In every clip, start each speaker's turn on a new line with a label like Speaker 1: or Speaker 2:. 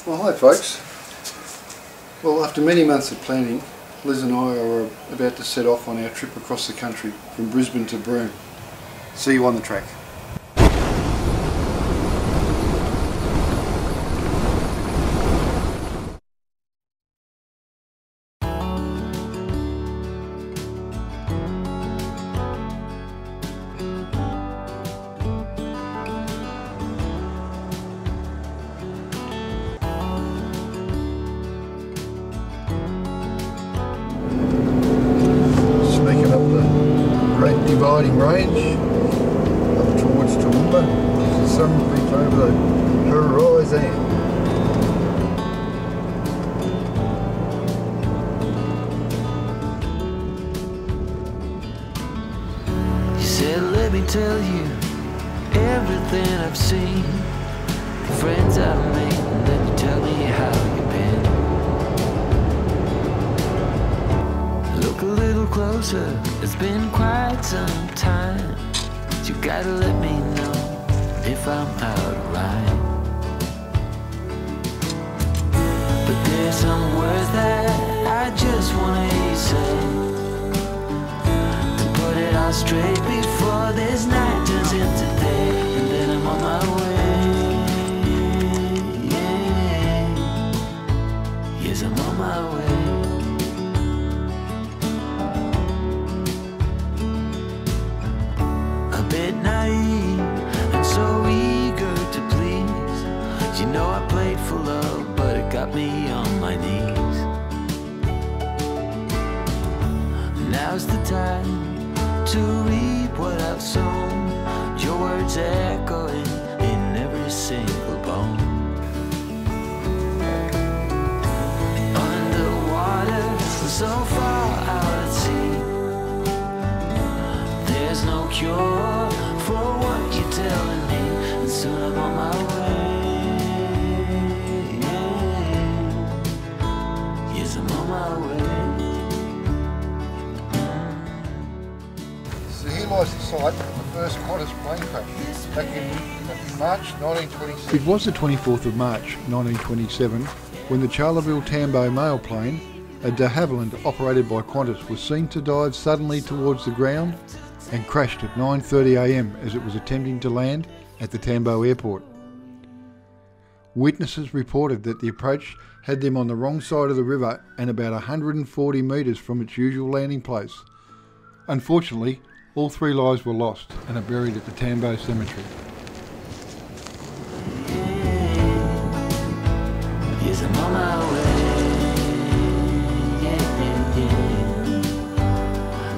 Speaker 1: Well, hi folks. Well, after many months of planning, Liz and I are about to set off on our trip across the country from Brisbane to Broome. See you on the track. Dividing range up towards Toowoomba. The sun peaks over the horizon.
Speaker 2: You said, let me tell you everything I've seen, the friends I've made, and then you tell me how you've been. Look a little closer, it's been quite some time. You gotta let me know if I'm out of line. But there's some words that I just wanna hear you say, to put it all straight before this night turns into day, and then I'm on my way. Yeah. Yes, I'm on my way. Naive and so eager to please. You know I played for love, but it got me on my knees. Now's the time to reap what I've sown. Your words echoing in every single bone. Underwater, so far out at sea, there's no cure for what you're telling me, and soon I'm on my way. Yes, I'm on my way.
Speaker 1: So here lies the site of the first Qantas plane crash back in March 1927.
Speaker 3: It was the 24th of March 1927 when the Charleville-Tambo mail plane, a de Havilland operated by Qantas, was seen to dive suddenly towards the ground and crashed at 9:30 a.m. as it was attempting to land at the Tambo airport. Witnesses reported that the approach had them on the wrong side of the river and about 140 metres from its usual landing place. Unfortunately, all 3 lives were lost and are buried at the Tambo cemetery.
Speaker 2: Yes, I'm on my way.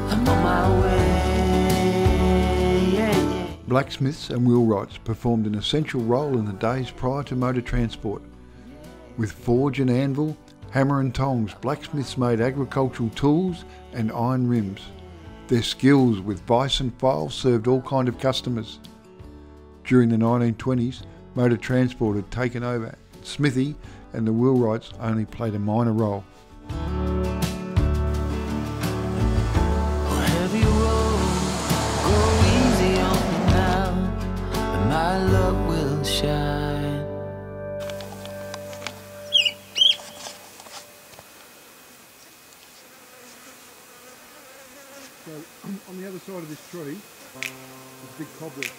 Speaker 2: I'm on my way.
Speaker 3: Blacksmiths and wheelwrights performed an essential role in the days prior to motor transport. With forge and anvil, hammer and tongs, blacksmiths made agricultural tools and iron rims. Their skills with vice and file served all kinds of customers. During the 1920s, motor transport had taken over. Smithy and the wheelwrights only played a minor role.
Speaker 2: My love will shine.
Speaker 3: So on the other side of this tree, there's a big cobweb.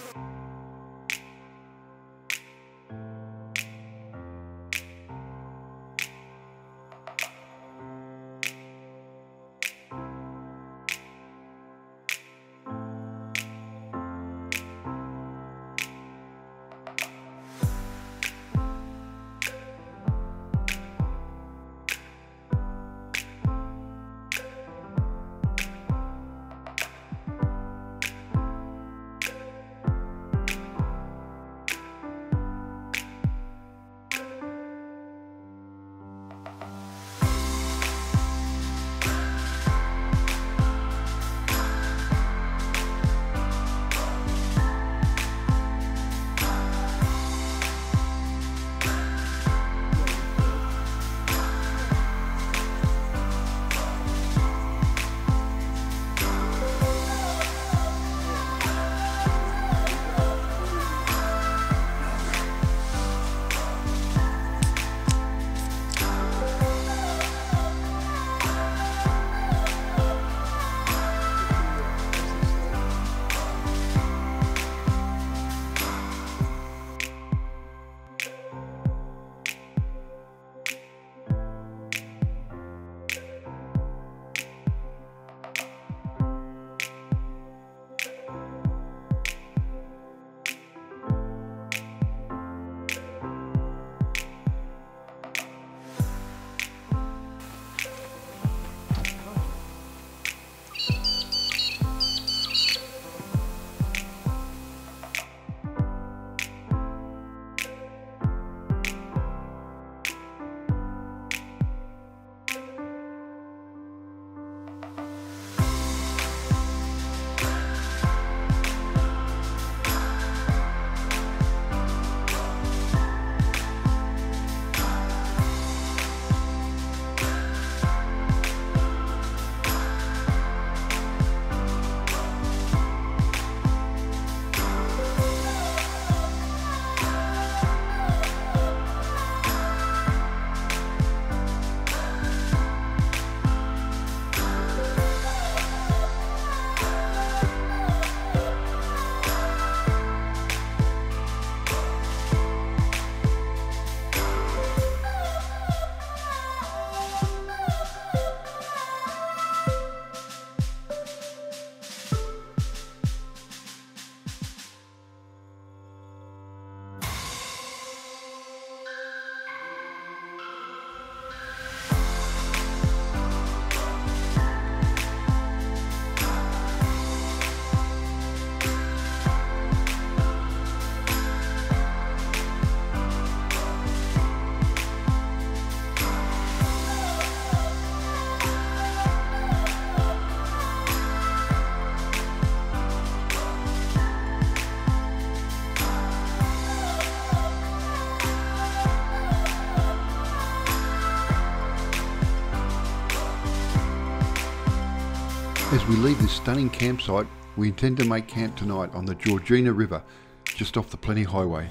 Speaker 3: As we leave this stunning campsite, we intend to make camp tonight on the Georgina River, just off the Plenty Highway.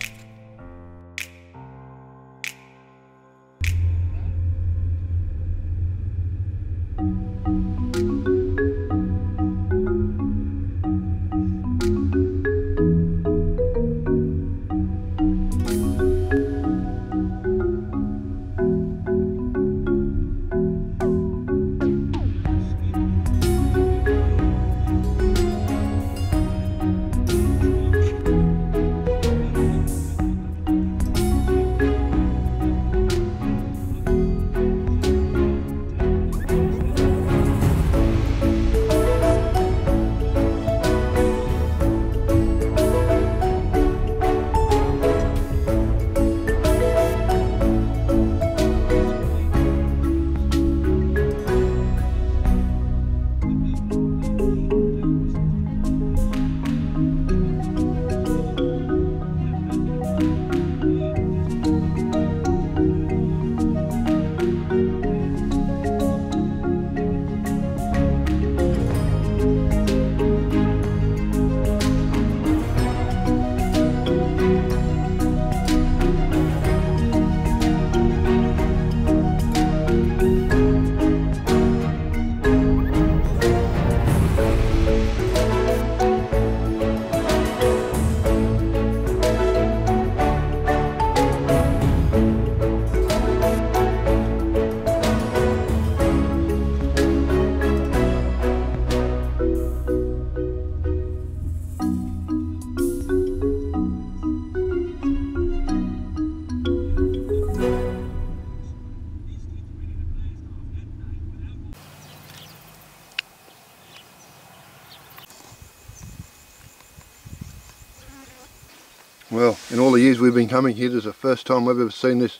Speaker 3: Well, in all the years we've been coming here, this is the first time I've ever seen this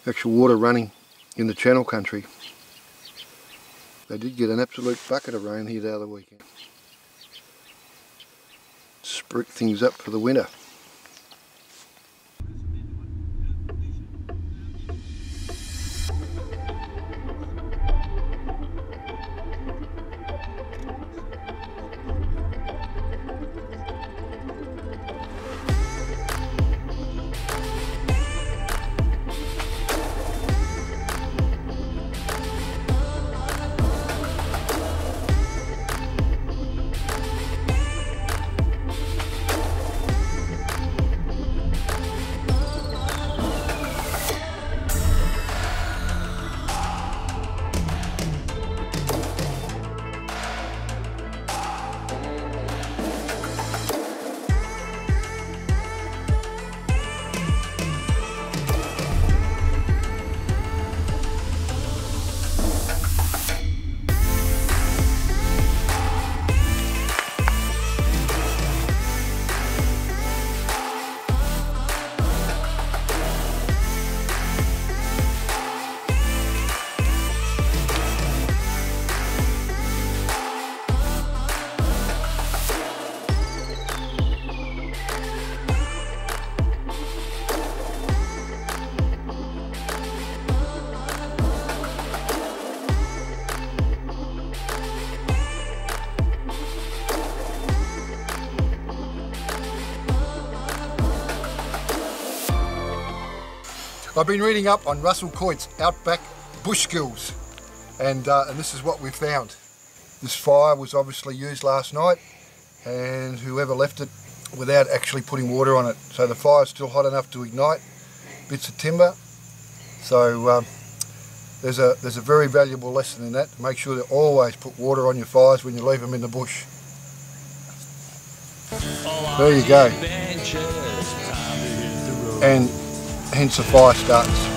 Speaker 3: actual water running in the Channel Country. They did get an absolute bucket of rain here the other weekend. Spruik things up for the winter. I've been reading up on Russell Coit's Outback bush skills, and this is what we found. This fire was obviously used last night, and whoever left it without actually putting water on it. So the fire's still hot enough to ignite bits of timber. So there's a very valuable lesson in that. Make sure to always put water on your fires when you leave them in the bush. There you go. And hence the fire starts.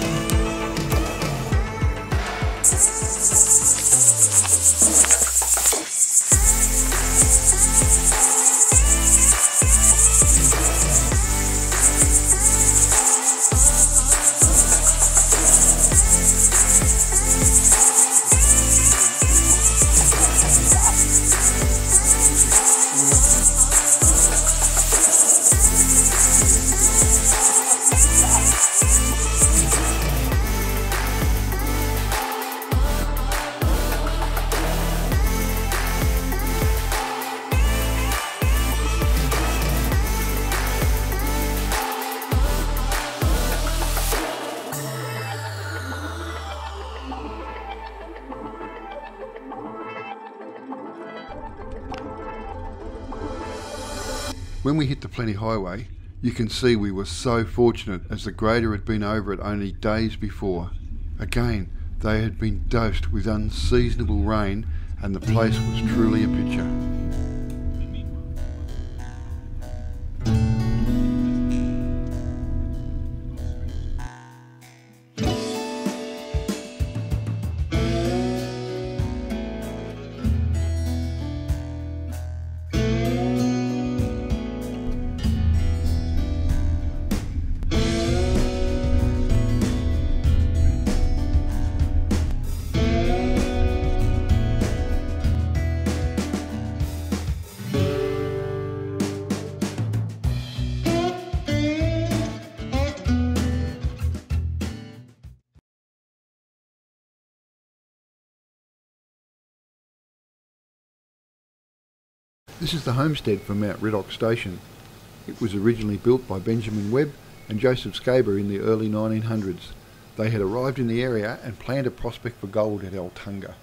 Speaker 3: When we hit the Plenty Highway, you can see we were so fortunate as the grader had been over it only days before. Again, they had been dosed with unseasonable rain and the place was truly a picture. This is the homestead for Mount Riddock Station. It was originally built by Benjamin Webb and Joseph Scaber in the early 1900s. They had arrived in the area and planned a prospect for gold at Altunga.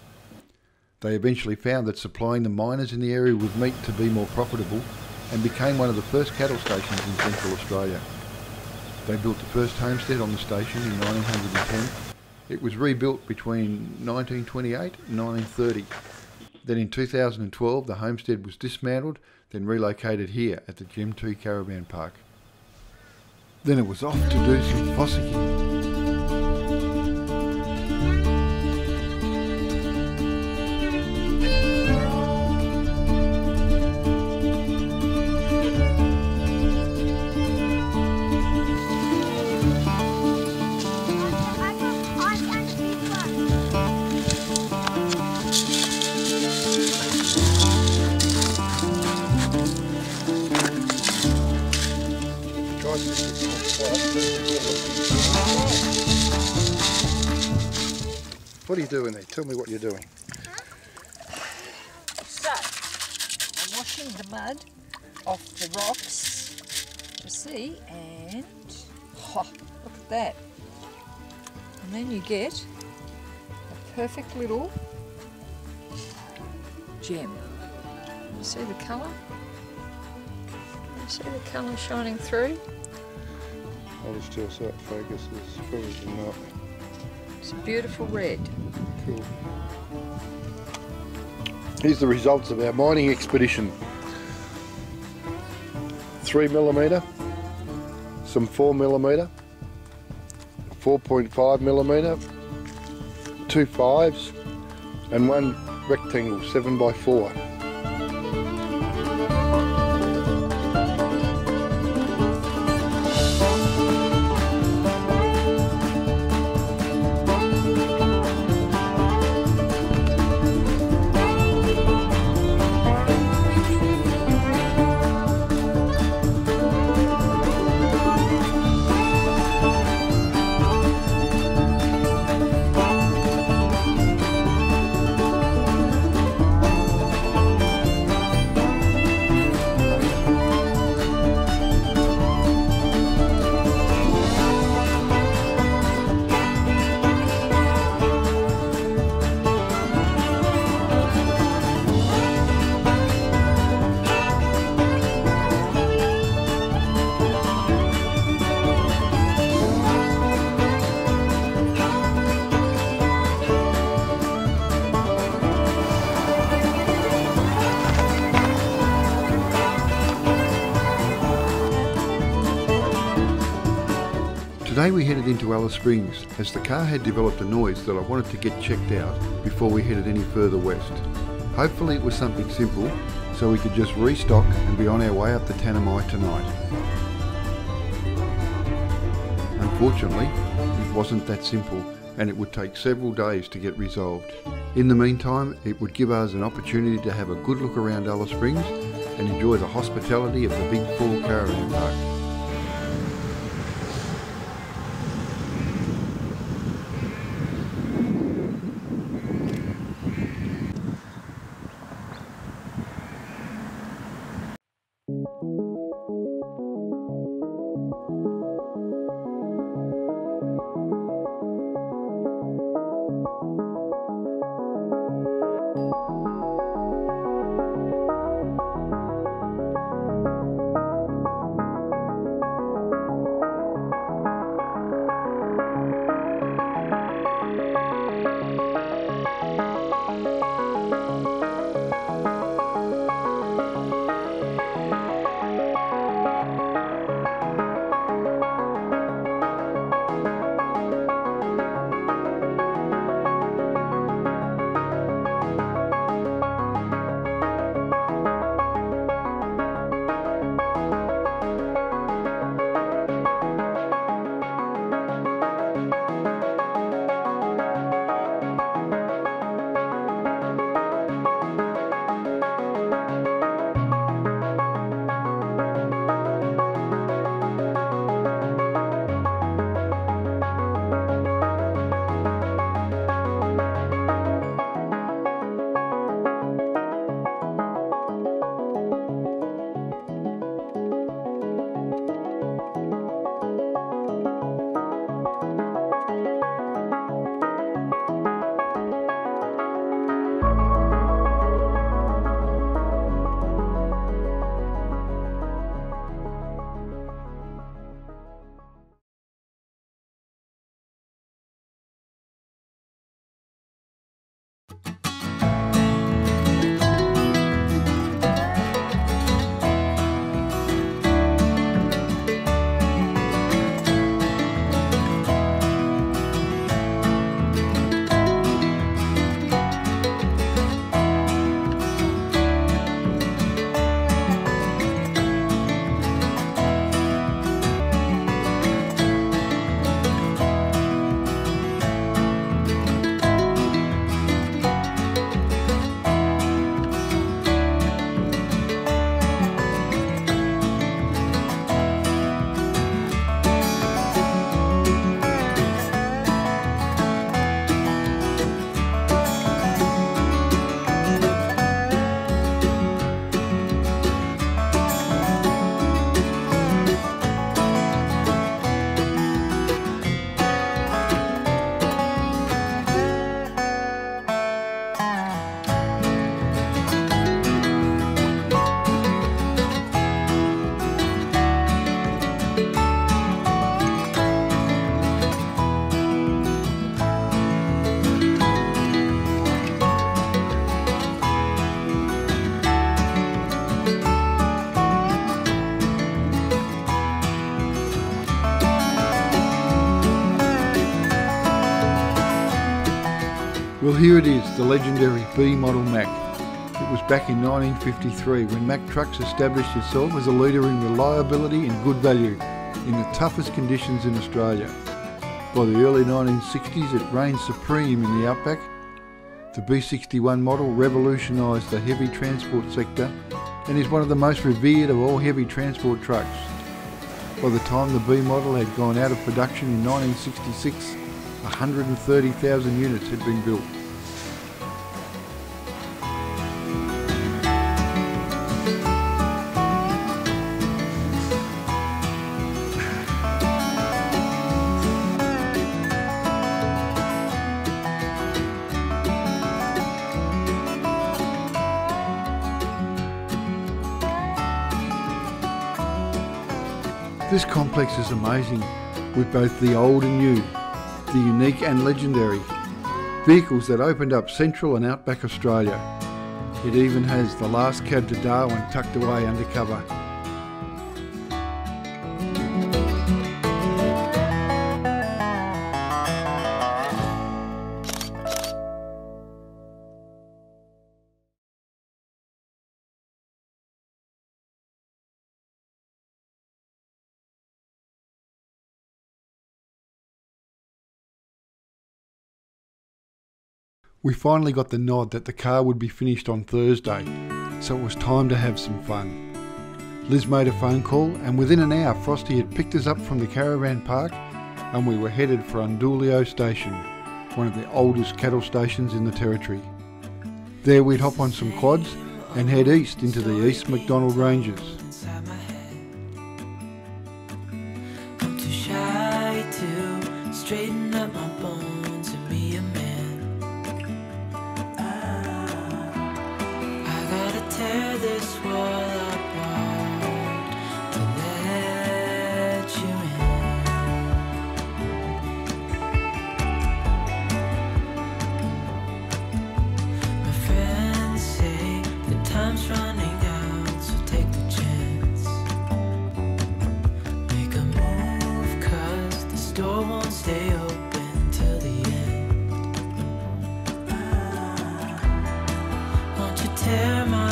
Speaker 3: They eventually found that supplying the miners in the area with meat to be more profitable and became one of the first cattle stations in Central Australia. They built the first homestead on the station in 1910. It was rebuilt between 1928 and 1930. Then in 2012 the homestead was dismantled, then relocated here at the Gem 2 Caravan Park. Then it was off to do some fossicking. What are you doing there? Tell me what you're doing.
Speaker 4: So, I'm washing the mud off the rocks to see, and oh, look at that. And then you get a perfect little gem. You see the colour? You see the colour shining through?
Speaker 3: I'll just tell so it focuses, probably not.
Speaker 4: It's a beautiful red.
Speaker 3: Cool. Here's the results of our mining expedition. 3mm, some 4mm, 4.5mm, 2 5s, and one rectangle 7x4. Today we headed into Alice Springs as the car had developed a noise that I wanted to get checked out before we headed any further west. Hopefully it was something simple so we could just restock and be on our way up the Tanami tonight. Unfortunately, it wasn't that simple and it would take several days to get resolved. In the meantime, it would give us an opportunity to have a good look around Alice Springs and enjoy the hospitality of the Big 4 Caravan Park. Well, here it is, the legendary B model Mack. It was back in 1953 when Mack Trucks established itself as a leader in reliability and good value in the toughest conditions in Australia. By the early 1960s it reigned supreme in the Outback. The B61 model revolutionised the heavy transport sector and is one of the most revered of all heavy transport trucks. By the time the B model had gone out of production in 1966, 130,000 units had been built. This complex is amazing, with both the old and new, the unique and legendary, vehicles that opened up Central and Outback Australia. It even has the last cab to Darwin tucked away under cover. We finally got the nod that the car would be finished on Thursday, so it was time to have some fun. Liz made a phone call and within an hour Frosty had picked us up from the caravan park and we were headed for Undulio Station, one of the oldest cattle stations in the territory. There we'd hop on some quads and head east into the East McDonald Ranges.
Speaker 2: I'm too shy to straighten up my bones and be a man. Tear this wall apart to let you in. My friends say that time's running out, so take the chance. Make a move, 'cause the store won't stay open till the end. Won't you tear my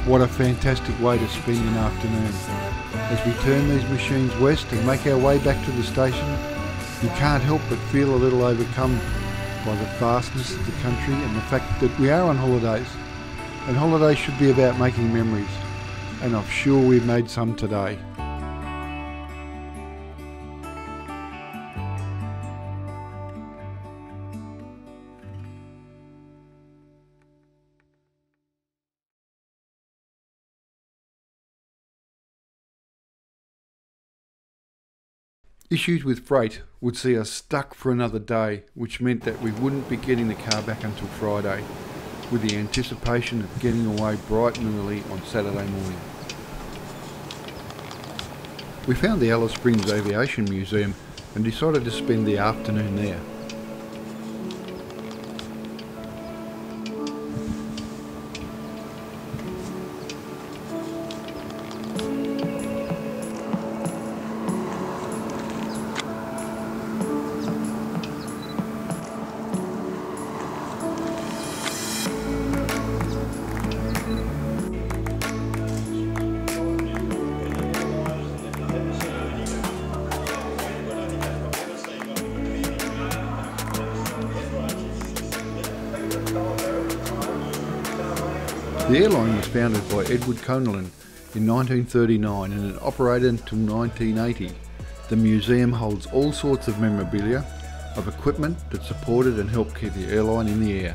Speaker 3: What a fantastic way to spend an afternoon. As we turn these machines west and make our way back to the station, you can't help but feel a little overcome by the vastness of the country and the fact that we are on holidays. And holidays should be about making memories, and I'm sure we've made some today. Issues with freight would see us stuck for another day, which meant that we wouldn't be getting the car back until Friday, with the anticipation of getting away bright and early on Saturday morning. We found the Alice Springs Aviation Museum and decided to spend the afternoon there. The airline was founded by Edward Conolin in 1939 and it operated until 1980. The museum holds all sorts of memorabilia of equipment that supported and helped keep the airline in the air.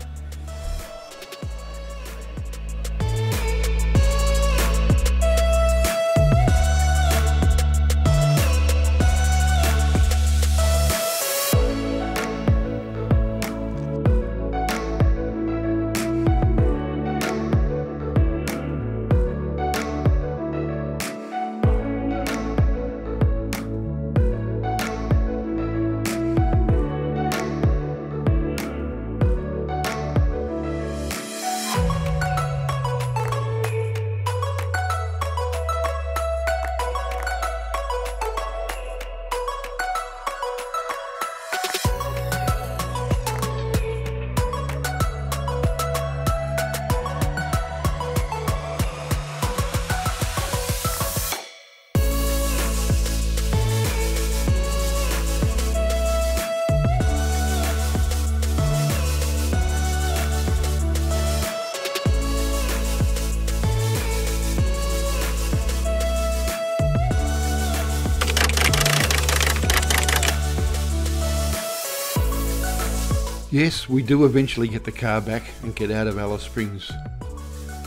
Speaker 3: Yes, we do eventually get the car back and get out of Alice Springs.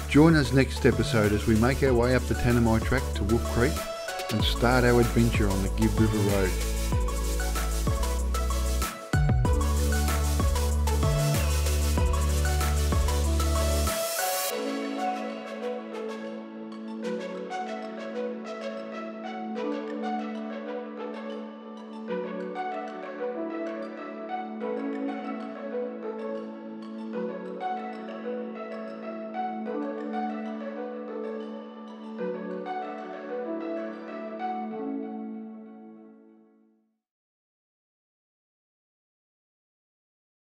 Speaker 3: Join us next episode as we make our way up the Tanami track to Wolf Creek and start our adventure on the Gibb River Road.